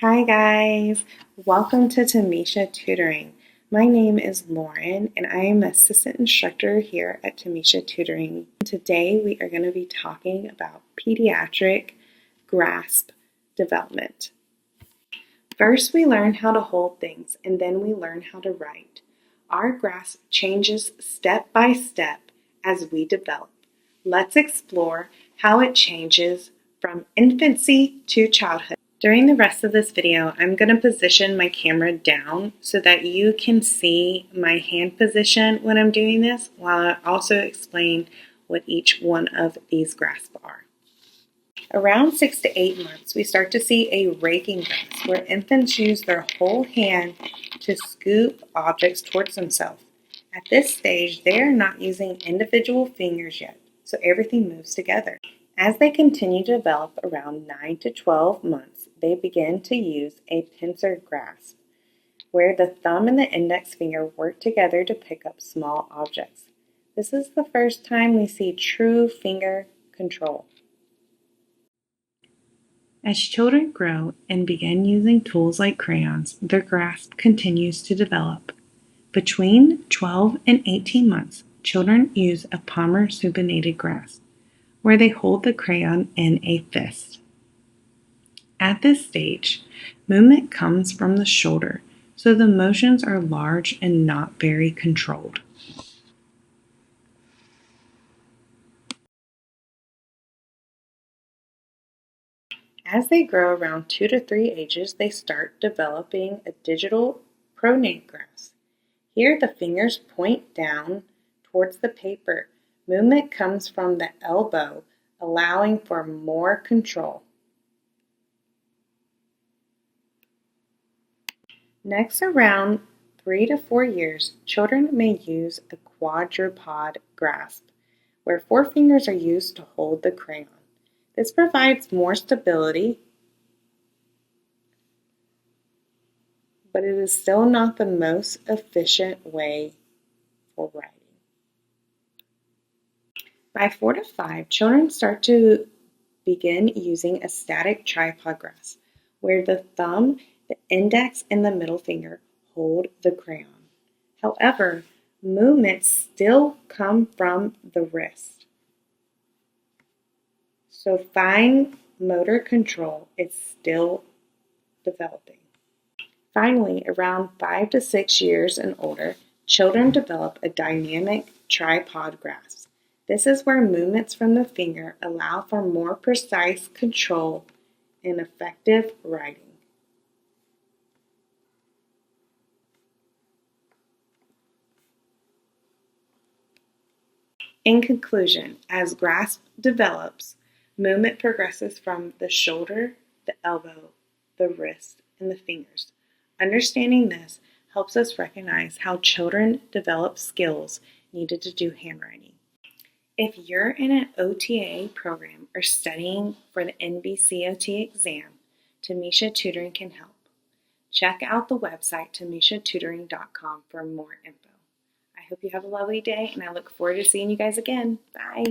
Hi guys, welcome to Tamisha Tutoring. My name is Lauren and I am an assistant instructor here at Tamisha Tutoring. Today we are going to be talking about pediatric grasp development. First we learn how to hold things and then we learn how to write. Our grasp changes step by step as we develop. Let's explore how it changes from infancy to childhood. During the rest of this video, I'm going to position my camera down so that you can see my hand position when I'm doing this, while I also explain what each one of these grasps are. Around 6 to 8 months, we start to see a raking grasp, where infants use their whole hand to scoop objects towards themselves. At this stage, they are not using individual fingers yet, so everything moves together. As they continue to develop around 9 to 12 months, they begin to use a pincer grasp, where the thumb and the index finger work together to pick up small objects. This is the first time we see true finger control. As children grow and begin using tools like crayons, their grasp continues to develop. Between 12 and 18 months, children use a palmar supinated grasp, where they hold the crayon in a fist. At this stage, movement comes from the shoulder, so the motions are large and not very controlled. As they grow around 2 to 3 ages, they start developing a digital pronate grasp. Here the fingers point down towards the paper. Movement comes from the elbow, allowing for more control. Next, around 3 to 4 years, children may use a quadruped grasp, where 4 fingers are used to hold the crayon. This provides more stability, but it is still not the most efficient way for writing. By 4 to 5, children start to begin using a static tripod grasp, where the thumb, the index, and the middle finger hold the crayon. However, movements still come from the wrist. So fine motor control is still developing. Finally, around 5 to 6 years and older, children develop a dynamic tripod grasp. This is where movements from the finger allow for more precise control and effective writing. In conclusion, as grasp develops, movement progresses from the shoulder, the elbow, the wrist, and the fingers. Understanding this helps us recognize how children develop skills needed to do handwriting. If you're in an OTA program or studying for the NBCOT exam, Tamisha Tutoring can help. Check out the website TamishaTutoring.com for more info. I hope you have a lovely day, and I look forward to seeing you guys again. Bye.